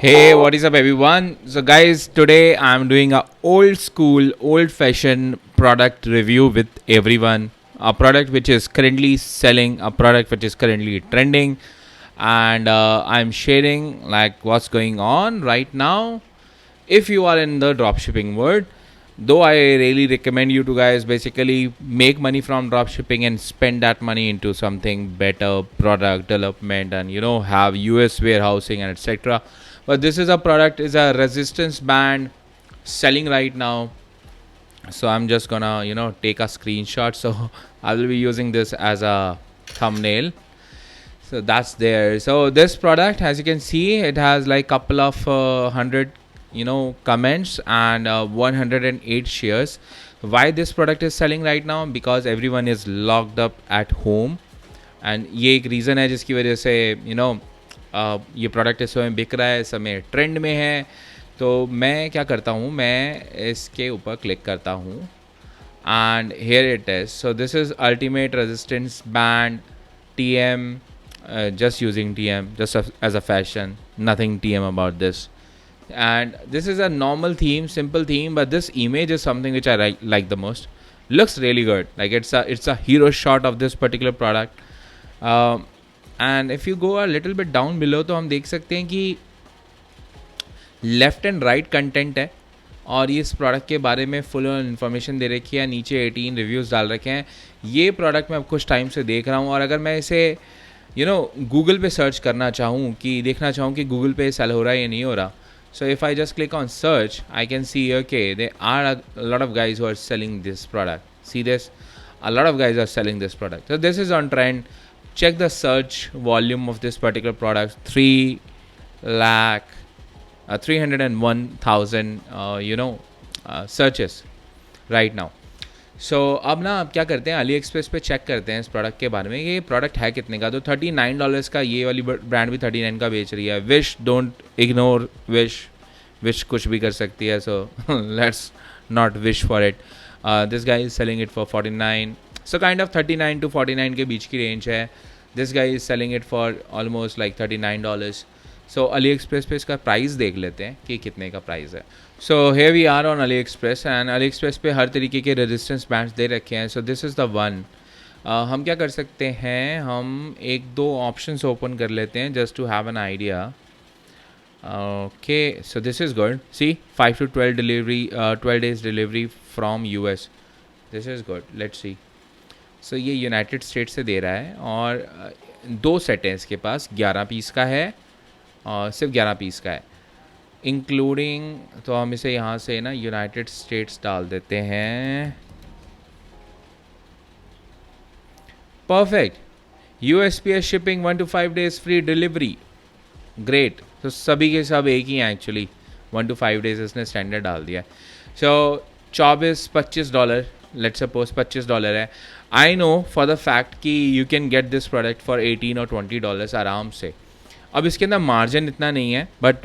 Hey, what is up, everyone? So, guys, today I'm doing a old school, old fashioned product review with everyone. A product which is currently selling, a product which is currently trending, and I'm sharing like what's going on right now. If you are in the dropshipping world, though I really recommend you to guys basically make money from dropshipping and spend that money into something better, product development, and have US warehousing and etc. But this is a product, is a resistance band selling right now. So I'm just gonna take a screenshot. So I will be using this as a thumbnail. So that's there. So this product, as you can see, it has like couple of hundred comments and 108 shares. Why this product is selling right now? Because everyone is locked up at home, and ये एक reason है जिसकी वजह से ये product इस समय बिक रहा है, इस समय ट्रेंड में है. तो मैं क्या करता हूँ, मैं इसके ऊपर क्लिक करता हूँ and here it is. So this is ultimate resistance band TM, just using TM just as a fashion, nothing TM about this. And this is a normal theme, simple theme, but this image is something which I like the most. Looks really good, like it's a hero shot of this particular product. And if you go a little bit down below तो हम देख सकते हैं कि left and right content है और ये इस प्रोडक्ट के बारे में फुल इन्फॉर्मेशन दे रखी है. नीचे 18 रिव्यूज़ डाल रखे हैं. ये प्रोडक्ट मैं अब कुछ टाइम से देख रहा हूँ और अगर मैं इसे गूगल पे सर्च करना चाहूँ, कि देखना चाहूँ कि गूगल पे सेल हो रहा है या नहीं हो रहा, so if I just click on search, I can see, okay, there are a lot of guys who are selling this product. See this? A lot of guys are selling this product. So this is on trend. Check the search volume of this particular product. 301,000 searches right now. So अब ना आप क्या करते हैं, Ali Express पे check करते हैं इस प्रोडक्ट के बारे में, ये प्रोडक्ट है कितने का. तो $39 का, ये वाली ब्रांड भी 39 का बेच रही है. Wish, don't ignore wish. Wish कुछ भी कर सकती है, so let's not wish for it. This guy is selling it for 49. So kind of 39 to 49 के बीच की रेंज है. This guy is selling it for almost like $39. So Ali Express पे इसका प्राइस देख लेते हैं कि कितने का प्राइस है. So here we are on Ali Express and Ali Express पे हर तरीके के रेजिस्टेंस बैंड्स दे रखे हैं. So this is the one. हम क्या कर सकते हैं, हम एक दो ऑप्शंस ओपन कर लेते हैं just to have an idea. Okay, so this is good. See 5 to 12 delivery, 12 days delivery from US. This is good. Let's see. So ये यूनाइटेड स्टेट से दे रहा है और दो सेट हैं इसके पास. 11 पीस का है और सिर्फ 11 पीस का है इंक्लूडिंग. तो हम इसे यहाँ से ना यूनाइटेड स्टेट्स डाल देते हैं. Perfect. USPS shipping 1 to 5 days free delivery. Great. तो सभी के सब एक ही हैं एक्चुअली. 1 to 5 days इसने स्टैंडर्ड डाल दिया. सो $25, लेट्स सपोज $25 है. I know for the fact कि you can get this product for $18 or $20 आराम से. अब इसके अंदर मार्जिन इतना नहीं है, बट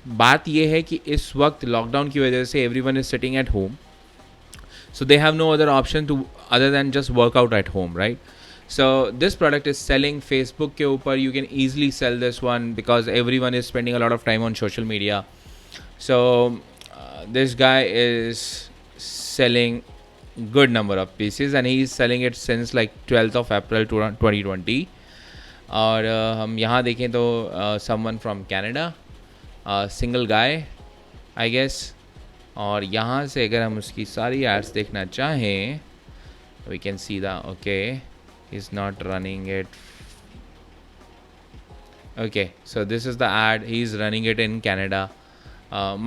बात यह है कि इस वक्त लॉकडाउन की वजह से everyone is sitting at home, so they have no other option to other than just workout at home, right. So this product is selling Facebook के ऊपर. You can easily sell this one because everyone is spending a lot of time on social media. So this guy is selling good number of pieces and he is selling it since like 12th of April 2020. और हम यहाँ देखें तो someone from Canada, single guy I guess. और यहाँ से अगर हम उसकी सारी ads देखना चाहें, we can see the okay, he's not running it. Okay, so this is the ad. He's running it in Canada.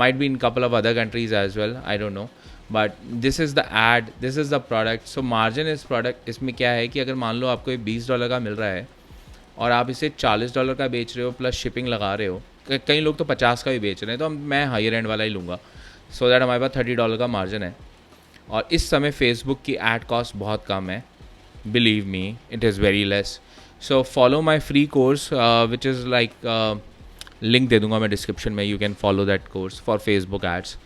Might be in couple of other countries as well, I don't know. But this is the ad, this is the product. So margin इस product इसमें क्या है कि अगर मान लो आपको ये $20 का मिल रहा है और आप इसे $40 का बेच रहे हो प्लस शिपिंग लगा रहे हो, कई लोग तो 50 का भी बेच रहे हैं, तो मैं हायर एंड वाला ही लूँगा सो दैट हमारे पास $30 का मार्जिन है. और इस समय फेसबुक की एड कॉस्ट बहुत कम है, believe me, it is very less. So follow my free course which is like, link दे दूँगा मैं डिस्क्रिप्शन में. You can follow that course for Facebook ads.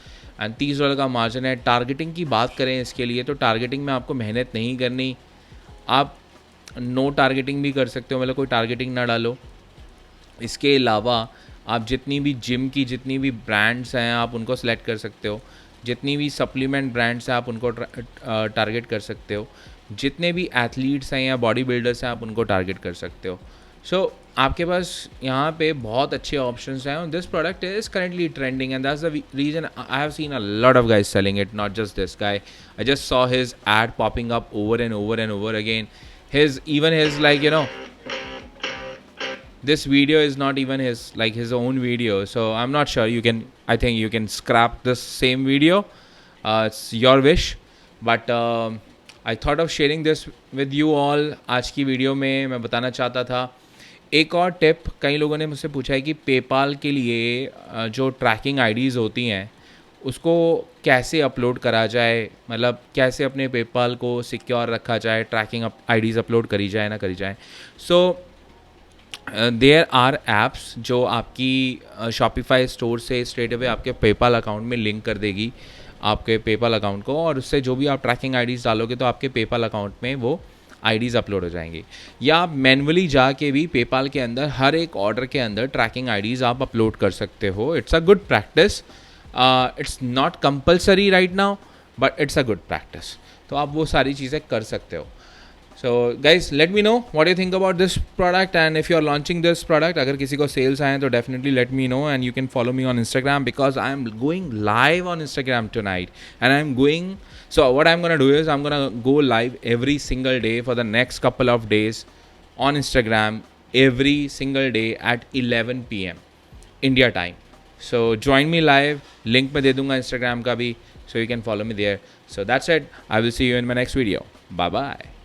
And $30 का मार्जिन है. टारगेटिंग की बात करें इसके लिए, तो टारगेटिंग में आपको मेहनत नहीं करनी. आप नो टारगेटिंग भी कर सकते हो, मतलब कोई टारगेटिंग ना डालो. इसके अलावा आप जितनी भी जिम की जितनी भी ब्रांड्स हैं आप उनको सेलेक्ट कर सकते हो, जितनी भी सप्लीमेंट ब्रांड्स हैं आप उनको टारगेट कर सकते हो, जितने भी एथलीट्स हैं या बॉडी बिल्डर्स हैं आप उनको टारगेट कर सकते हो. सो आपके पास यहाँ पे बहुत अच्छे ऑप्शंस हैं. This product is currently trending and that's the reason I have seen a lot of guys selling it, not just this guy. I just saw his ad popping up over and over and over again. His like, you know, this video is not even his own video, so I'm not sure. I think you can scrap this same video. It's your wish, but I thought of sharing this with you all. आज की video में मैं बताना चाहता था एक और tip. कई लोगों ने मुझसे पूछा है कि पेपाल के लिए जो ट्रैकिंग आईडीज़ होती हैं उसको कैसे अपलोड करा जाए, मतलब कैसे अपने पेपाल को सिक्योर रखा जाए, ट्रैकिंग आईडीज़ अपलोड करी जाए ना करी जाए. सो देयर आर ऐप्स जो आपकी शॉपिफाई स्टोर से स्ट्रेट अवे आपके पेपाल अकाउंट में लिंक कर देगी आपके पेपाल अकाउंट को, और उससे जो भी आप ट्रैकिंग आईडीज़ डालोगे तो आपके पेपाल अकाउंट में वो आईडीज़ अपलोड हो जाएंगी. या आप मैनुअली जाके भी पेपाल के अंदर हर एक ऑर्डर के अंदर ट्रैकिंग आईडीज़ आप अपलोड कर सकते हो. It's a good practice. It's not compulsory right now but it's a good practice. तो आप वो सारी चीज़ें कर सकते हो. So guys, let me know what you think about this product, and if you are launching this product, अगर किसी को sales आए तो definitely let me know, and you can follow me on Instagram because I am going live on Instagram tonight, and so what I'm gonna do is I'm gonna go live every single day for the next couple of days on Instagram every single day at 11 p.m. India time. So join me live. Link मैं दे दूँगा Instagram का भी, so you can follow me there. So that's it. I will see you in my next video. Bye bye.